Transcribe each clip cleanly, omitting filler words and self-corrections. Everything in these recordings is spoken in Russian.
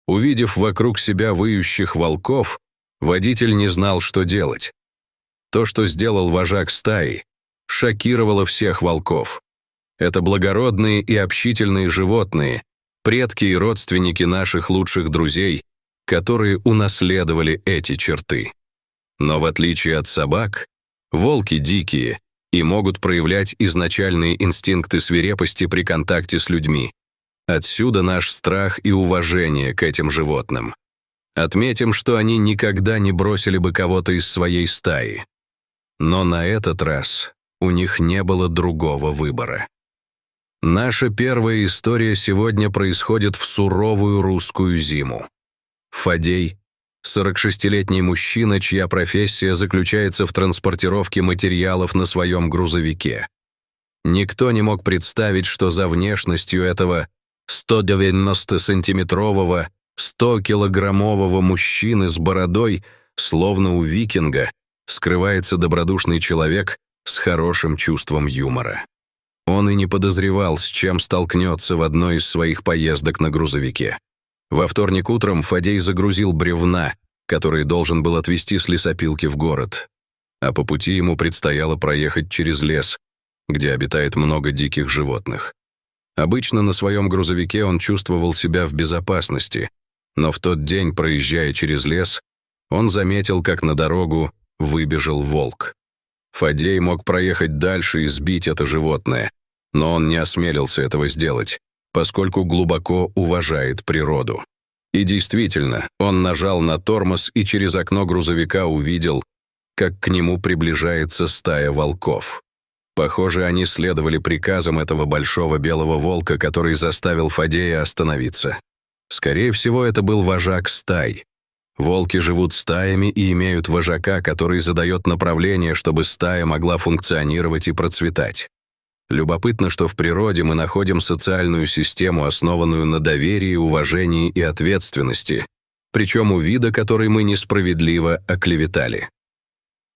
Увидев вокруг себя выющих волков, водитель не знал, что делать. То, что сделал вожак стаи, шокировало всех волков. Это благородные и общительные животные, предки и родственники наших лучших друзей, которые унаследовали эти черты. Но в отличие от собак, волки дикие и могут проявлять изначальные инстинкты свирепости при контакте с людьми. Отсюда наш страх и уважение к этим животным. Отметим, что они никогда не бросили бы кого-то из своей стаи. Но на этот раз у них не было другого выбора. Наша первая история сегодня происходит в суровую русскую зиму. Фадей — 46-летний мужчина, чья профессия заключается в транспортировке материалов на своем грузовике. Никто не мог представить, что за внешностью этого 190-сантиметрового, 100-килограммового мужчины с бородой, словно у викинга, скрывается добродушный человек с хорошим чувством юмора. Он и не подозревал, с чем столкнется в одной из своих поездок на грузовике. Во вторник утром Фадей загрузил бревна, которые должен был отвезти с лесопилки в город. А по пути ему предстояло проехать через лес, где обитает много диких животных. Обычно на своем грузовике он чувствовал себя в безопасности, но в тот день, проезжая через лес, он заметил, как на дорогу выбежал волк. Фадей мог проехать дальше и сбить это животное, но он не осмелился этого сделать, поскольку глубоко уважает природу. И действительно, он нажал на тормоз и через окно грузовика увидел, как к нему приближается стая волков. Похоже, они следовали приказам этого большого белого волка, который заставил Фадея остановиться. Скорее всего, это был вожак стай. Волки живут стаями и имеют вожака, который задает направление, чтобы стая могла функционировать и процветать. Любопытно, что в природе мы находим социальную систему, основанную на доверии, уважении и ответственности, причем у вида, который мы несправедливо оклеветали.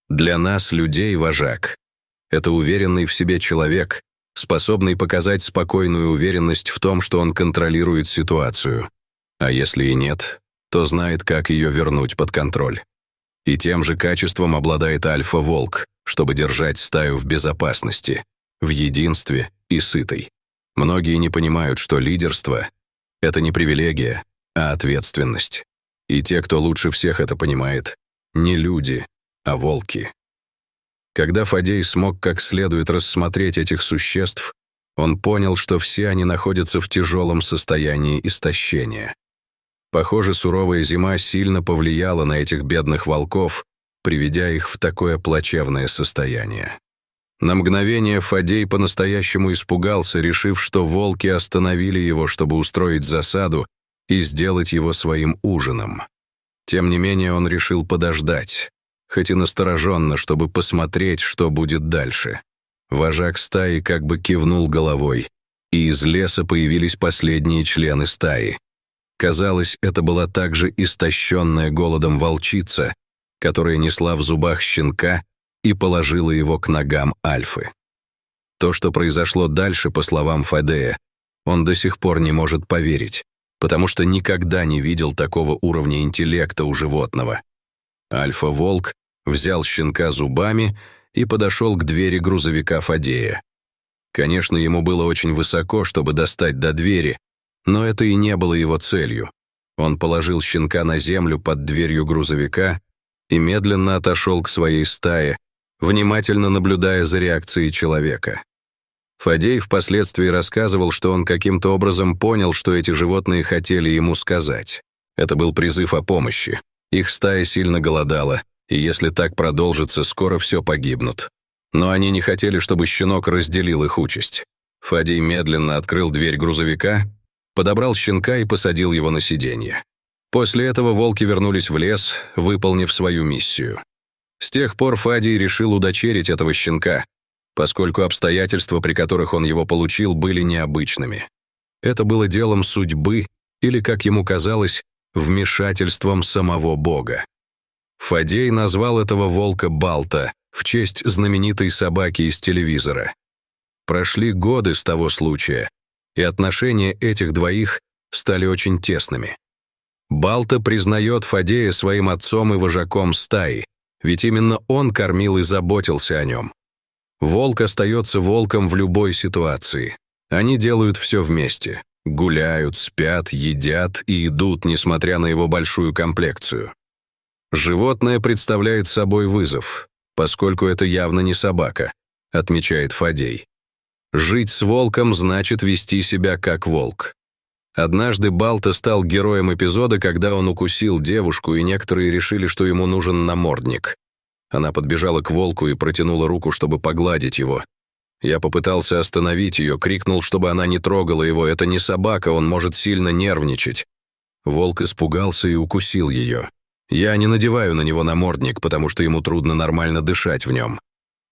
Для нас, людей, вожак — это уверенный в себе человек, способный показать спокойную уверенность в том, что он контролирует ситуацию. А если и нет, то знает, как ее вернуть под контроль. И тем же качеством обладает альфа-волк, чтобы держать стаю в безопасности, в единстве и сытой. Многие не понимают, что лидерство — это не привилегия, а ответственность. И те, кто лучше всех это понимает, не люди, а волки. Когда Фадей смог как следует рассмотреть этих существ, он понял, что все они находятся в тяжелом состоянии истощения. Похоже, суровая зима сильно повлияла на этих бедных волков, приведя их в такое плачевное состояние. На мгновение Фадей по-настоящему испугался, решив, что волки остановили его, чтобы устроить засаду и сделать его своим ужином. Тем не менее, он решил подождать, хоть и настороженно, чтобы посмотреть, что будет дальше. Вожак стаи как бы кивнул головой, и из леса появились последние члены стаи. Казалось, это была также истощенная голодом волчица, которая несла в зубах щенка и положила его к ногам Альфы. То, что произошло дальше, по словам Фадея, он до сих пор не может поверить, потому что никогда не видел такого уровня интеллекта у животного. Альфа-волк взял щенка зубами и подошел к двери грузовика Фадея. Конечно, ему было очень высоко, чтобы достать до двери, но это и не было его целью. Он положил щенка на землю под дверью грузовика и медленно отошел к своей стае, внимательно наблюдая за реакцией человека. Фадей впоследствии рассказывал, что он каким-то образом понял, что эти животные хотели ему сказать. Это был призыв о помощи. Их стая сильно голодала, и если так продолжится, скоро все погибнут. Но они не хотели, чтобы щенок разделил их участь. Фадей медленно открыл дверь грузовика, подобрал щенка и посадил его на сиденье. После этого волки вернулись в лес, выполнив свою миссию. С тех пор Фадей решил удочерить этого щенка, поскольку обстоятельства, при которых он его получил, были необычными. Это было делом судьбы или, как ему казалось, вмешательством самого Бога. Фадей назвал этого волка Балта в честь знаменитой собаки из телевизора. Прошли годы с того случая, и отношения этих двоих стали очень тесными. Балта признает Фадея своим отцом и вожаком стаи, ведь именно он кормил и заботился о нем. Волк остается волком в любой ситуации. Они делают все вместе. Гуляют, спят, едят и идут, несмотря на его большую комплекцию. Животное представляет собой вызов, поскольку это явно не собака, отмечает Фадей. Жить с волком значит вести себя как волк. Однажды Балта стал героем эпизода, когда он укусил девушку, и некоторые решили, что ему нужен намордник. Она подбежала к волку и протянула руку, чтобы погладить его. Я попытался остановить ее, крикнул, чтобы она не трогала его, это не собака, он может сильно нервничать. Волк испугался и укусил ее. Я не надеваю на него намордник, потому что ему трудно нормально дышать в нем.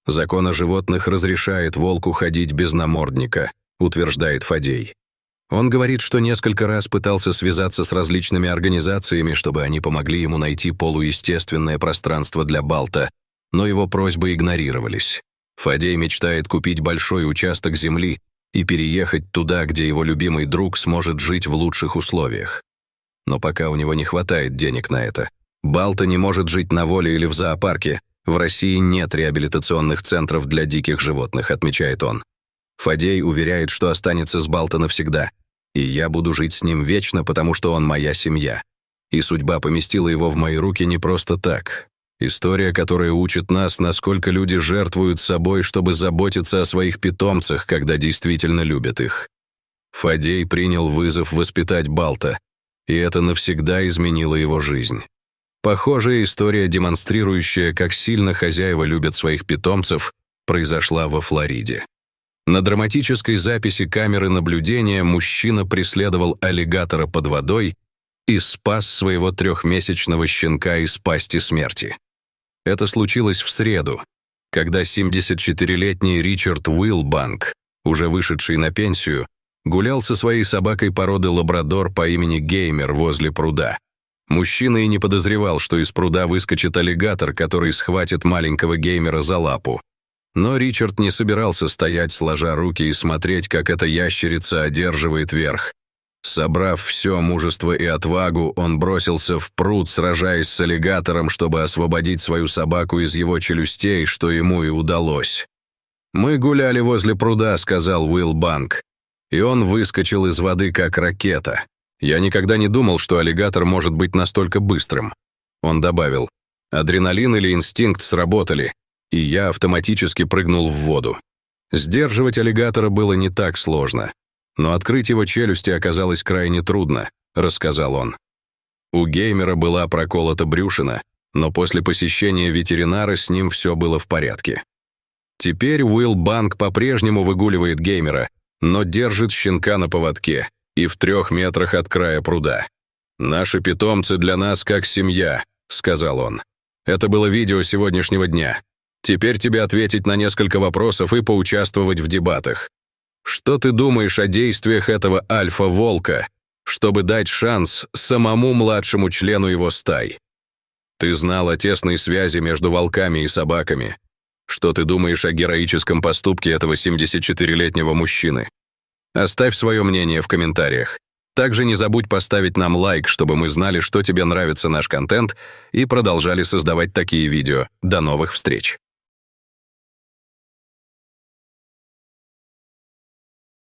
Закон о животных разрешает волку ходить без намордника, утверждает Фадей. Он говорит, что несколько раз пытался связаться с различными организациями, чтобы они помогли ему найти полуестественное пространство для Балта, но его просьбы игнорировались. Фадей мечтает купить большой участок земли и переехать туда, где его любимый друг сможет жить в лучших условиях. Но пока у него не хватает денег на это. Балта не может жить на воле или в зоопарке. В России нет реабилитационных центров для диких животных, отмечает он. Фадей уверяет, что останется с Балта навсегда. И я буду жить с ним вечно, потому что он моя семья. И судьба поместила его в мои руки не просто так. История, которая учит нас, насколько люди жертвуют собой, чтобы заботиться о своих питомцах, когда действительно любят их. Фадей принял вызов воспитать Балта, и это навсегда изменило его жизнь. Похожая история, демонстрирующая, как сильно хозяева любят своих питомцев, произошла во Флориде. На драматической записи камеры наблюдения мужчина преследовал аллигатора под водой и спас своего 3-месячного щенка из пасти смерти. Это случилось в среду, когда 74-летний Ричард Уилбанк, уже вышедший на пенсию, гулял со своей собакой породы лабрадор по имени Геймер возле пруда. Мужчина и не подозревал, что из пруда выскочит аллигатор, который схватит маленького Геймера за лапу. Но Ричард не собирался стоять, сложа руки, и смотреть, как эта ящерица одерживает верх. Собрав все мужество и отвагу, он бросился в пруд, сражаясь с аллигатором, чтобы освободить свою собаку из его челюстей, что ему и удалось. «Мы гуляли возле пруда», — сказал Уилбанк, и он выскочил из воды как ракета. «Я никогда не думал, что аллигатор может быть настолько быстрым». Он добавил, «Адреналин или инстинкт сработали, и я автоматически прыгнул в воду. Сдерживать аллигатора было не так сложно, но открыть его челюсти оказалось крайне трудно», — рассказал он. У Геймера была проколота брюшина, но после посещения ветеринара с ним все было в порядке. Теперь Уилбанк по-прежнему выгуливает Геймера, но держит щенка на поводке и в 3 метрах от края пруда. «Наши питомцы для нас как семья», — сказал он. «Это было видео сегодняшнего дня. Теперь тебе ответить на несколько вопросов и поучаствовать в дебатах. Что ты думаешь о действиях этого альфа-волка, чтобы дать шанс самому младшему члену его стай? Ты знал о тесной связи между волками и собаками. Что ты думаешь о героическом поступке этого 74-летнего мужчины? Оставь свое мнение в комментариях. Также не забудь поставить нам лайк, чтобы мы знали, что тебе нравится наш контент, и продолжали создавать такие видео. До новых встреч!